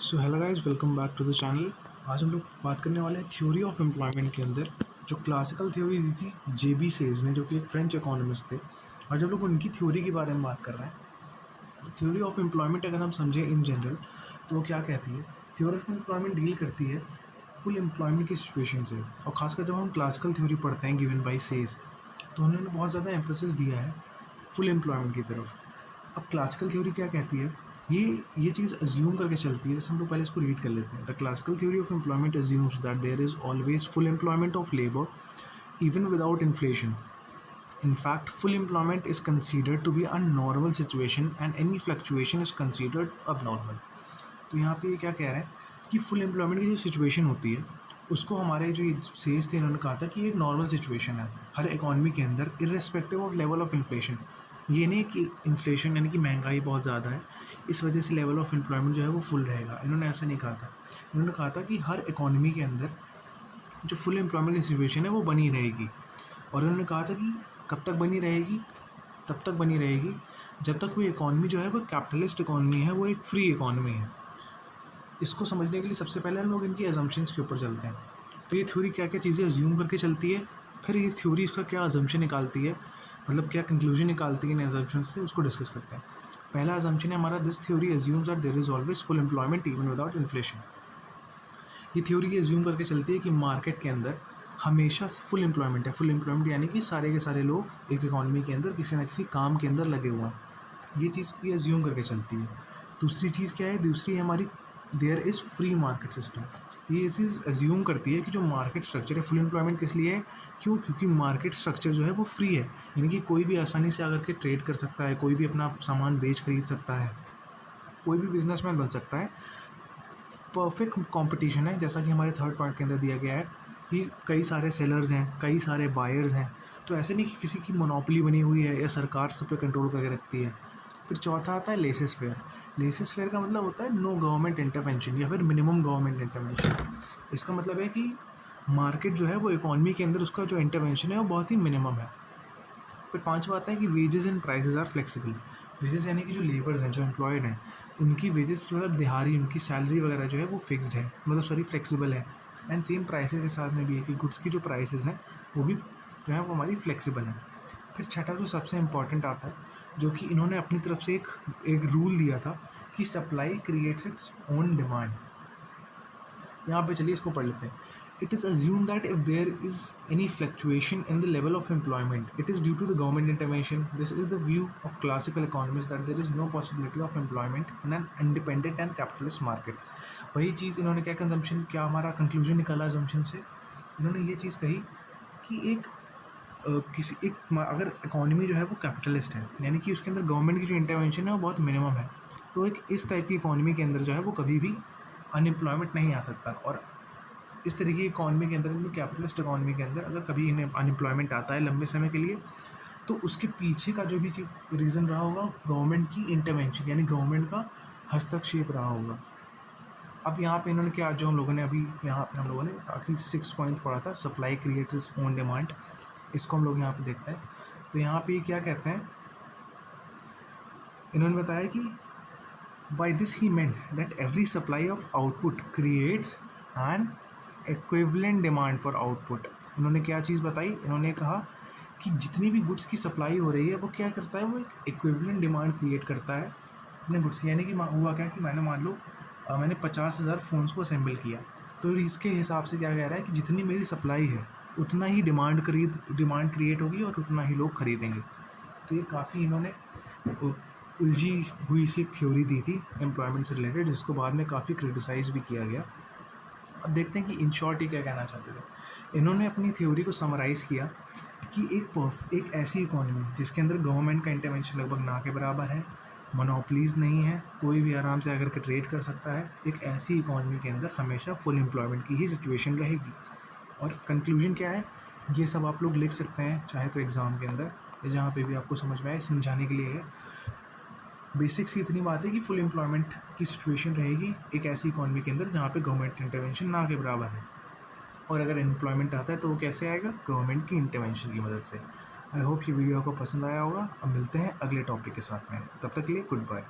So hello guys, welcome back to the channel. आज हम लोग बात करने वाले हैं थ्योरी ऑफ एम्प्लॉयमेंट के अंदर जो क्लासिकल थ्योरी दी थी जेबी सेज ने, जो कि एक फ्रेंच इकोनॉमिस्ट थे। आज हम लोग उनकी थ्योरी के बारे में बात कर रहे हैं। थ्योरी ऑफ एम्प्लॉयमेंट अगर हम समझें इन जनरल तो वो क्या कहती है? थ्योरी ऑफ एम्प्लॉयमेंट डील करती है फुल एम्प्लॉयमेंट की सिचुएशन से, और खासकर जब हम क्लासिकल थ्योरी पढ़ते हैं गिवन बाई सेज तो उन्होंने बहुत ज़्यादा एम्फोसिस दिया है फुल एम्प्लॉयमेंट की तरफ। अब क्लासिकल थ्योरी क्या कहती है? ये चीज़ अज्यूम करके चलती है। जैसे हम लोग पहले इसको रीड कर लेते हैं। The classical theory of employment assumes that there is always full employment of labour even without inflation. In fact, full employment is considered to be a normal situation and any fluctuation is considered abnormal. तो यहाँ पे ये क्या कह रहे हैं कि full employment की जो सिचुएशन होती है उसको हमारे जो सेज थे इन्होंने कहा था कि एक नॉर्मल सिचुएशन है हर इकॉनमी के अंदर irrespective of level of inflation. ये नहीं कि इन्फ्लेशन यानी कि महंगाई बहुत ज़्यादा है इस वजह से लेवल ऑफ एम्प्लॉयमेंट जो है वो फुल रहेगा, इन्होंने ऐसा नहीं कहा था। इन्होंने कहा था कि हर इकॉनमी के अंदर जो फुल एम्प्लॉयमेंट की सिचुएशन है वो बनी रहेगी। और उन्होंने कहा था कि कब तक बनी रहेगी? तब तक बनी रहेगी जब तक वो इकॉनमी जो है वो कैपिटलिस्ट इकॉनमी है, वो एक फ्री इकॉनमी है। इसको समझने के लिए सबसे पहले हम लोग इनकी अजम्पशंस के ऊपर चलते हैं। तो ये थ्योरी क्या क्या चीज़ें अज्यूम करके चलती है, फिर ये थ्योरी इसका क्या अजम्पशन निकालती है, मतलब क्या कंक्लूजन निकालती है इन अजम्पशंस से, उसको डिस्कस करते हैं। पहला अजम्पशन है हमारा, this theory assumes that there is always full employment even without inflation. ये थ्योरी ये अज्यूम करके चलती है कि मार्केट के अंदर हमेशा से फुल एम्प्लॉयमेंट है। फुल एम्प्लॉयमेंट यानी कि सारे के सारे लोग एक इकॉनमी के अंदर किसी न किसी काम के अंदर लगे हुए हैं। ये चीज़ ये अज्यूम करके चलती है। दूसरी चीज़ क्या है? दूसरी है हमारी there is free market system. ये चीज़ अज्यूम करती है कि जो मार्केट स्ट्रक्चर है, फुल एम्प्लॉयमेंट किस लिए है? क्योंकि मार्केट स्ट्रक्चर जो है वो फ्री है, यानी कि कोई भी आसानी से आकर के ट्रेड कर सकता है, कोई भी अपना सामान बेच खरीद सकता है, कोई भी बिजनेसमैन बन सकता है। परफेक्ट कंपटीशन है, जैसा कि हमारे थर्ड पॉइंट के अंदर दिया गया है कि कई सारे सेलर्स हैं, कई सारे बायर्स हैं। तो ऐसे नहीं कि किसी की मोनोपोली बनी हुई है या सरकार सब पे कंट्रोल करके रखती है। फिर चौथा आता है लेसेस फेयर। लेसेस फेयर का मतलब होता है नो गवर्नमेंट इंटरवेंशन या फिर मिनिमम गवर्नमेंट इंटरवेंशन। इसका मतलब है कि मार्केट जो है वो इकॉनमी के अंदर उसका जो इंटरवेंशन है वो बहुत ही मिनिमम है। फिर पांचवा आता है कि wages and prices are flexible. Wages यानी कि जो लेबर्स हैं, जो एम्प्लॉयड हैं, उनकी वेजेस जो है दिहाड़ी, उनकी सैलरी वगैरह जो है वो फिक्स्ड है, मतलब सॉरी फ्लेक्सिबल है। एंड सेम प्राइसेस के साथ में भी है कि गुड्स की जो प्राइसेस हैं वो भी जो है वो हमारी फ्लेक्सिबल है। फिर छठा जो सबसे इम्पॉर्टेंट आता है, जो कि इन्होंने अपनी तरफ से एक रूल दिया था कि supply creates its own demand. यहाँ पे चलिए इसको पढ़ लेते हैं। It is assumed that if there is any fluctuation in the level of employment, it is due to the government intervention. This is the view of classical economists that there is no possibility of employment in an independent and capitalist market. वही चीज़ इन्होंने क्या consumption, क्या हमारा conclusion निकाला assumption से? इन्होंने ये चीज़ कही कि अगर इकोनॉमी जो है वो कैपिटलिस्ट है, यानी कि उसके अंदर गवर्नमेंट की जो इंटरवेंशन है वो बहुत मिनिमम है, तो एक इस टाइप की इकोनॉमी के अंदर जो है वो कभी भी अनएम्प्लॉयमेंट नहीं आ सकता। और इस तरीके की इकॉनमी के अंदर, कैपिटलिस्ट इकॉनमी के अंदर अगर कभी इन्हें अनएम्प्लॉयमेंट आता है लंबे समय के लिए, तो उसके पीछे का जो भी रीज़न रहा होगा गवर्नमेंट की इंटरवेंशन, यानी गवर्नमेंट का हस्तक्षेप रहा होगा। अब यहाँ पे इन्होंने क्या, जो हम लोगों ने अभी यहाँ पे हम लोगों ने आखिर 6 पॉइंट पढ़ा था, supply creates its own demand, इसको हम लोग यहाँ पे देखते हैं। तो यहाँ पे क्या कहते हैं, इन्होंने बताया कि by this he meant that every supply of output creates an equivalent demand for output। इन्होंने क्या चीज़ बताई? इन्होंने कहा कि जितनी भी गुड्स की सप्लाई हो रही है वो क्या करता है, वो एक इक्विवेलेंट डिमांड क्रिएट करता है अपने गुड्स की। यानी कि हुआ क्या कि मैंने मान लो मैंने 50,000 फ़ोन्स को असेंबल किया, तो इसके हिसाब से क्या कह रहा है कि जितनी मेरी सप्लाई है उतना ही डिमांड क्रिएट होगी और उतना ही लोग खरीदेंगे। तो ये काफ़ी इन्होंने उलझी हुई सी एक थ्योरी दी थी एम्प्लॉयमेंट से रिलेटेड, जिसको बाद में काफ़ी क्रिटिसाइज़ भी किया गया। अब देखते हैं कि इन शॉर्ट ही क्या कहना चाहते थे। इन्होंने अपनी थ्योरी को समराइज़ किया कि एक ऐसी इकॉनमी जिसके अंदर गवर्नमेंट का इंटरवेंशन लगभग ना के बराबर है, मोनोपलीज़ नहीं है, कोई भी आराम से आकर के ट्रेड कर सकता है, एक ऐसी इकॉनमी के अंदर हमेशा फुल एम्प्लॉयमेंट की ही सिचुएशन रहेगी। और कंक्लूजन क्या है, ये सब आप लोग लिख सकते हैं चाहे तो एग्ज़ाम के अंदर, जहाँ पे भी आपको समझ में आए, समझाने के लिए है। बेसिक्स इतनी बात है कि फुल एम्प्लॉयमेंट की सिचुएशन रहेगी एक ऐसी इकॉनमी के अंदर जहाँ पे गवर्नमेंट इंटरवेंशन ना के बराबर है। और अगर एम्प्लॉयमेंट आता है तो वो कैसे आएगा? गवर्नमेंट की इंटरवेंशन की मदद से। आई होप ये वीडियो आपको पसंद आया होगा। अब मिलते हैं अगले टॉपिक के साथ में, तब तक के लिए गुड बाय।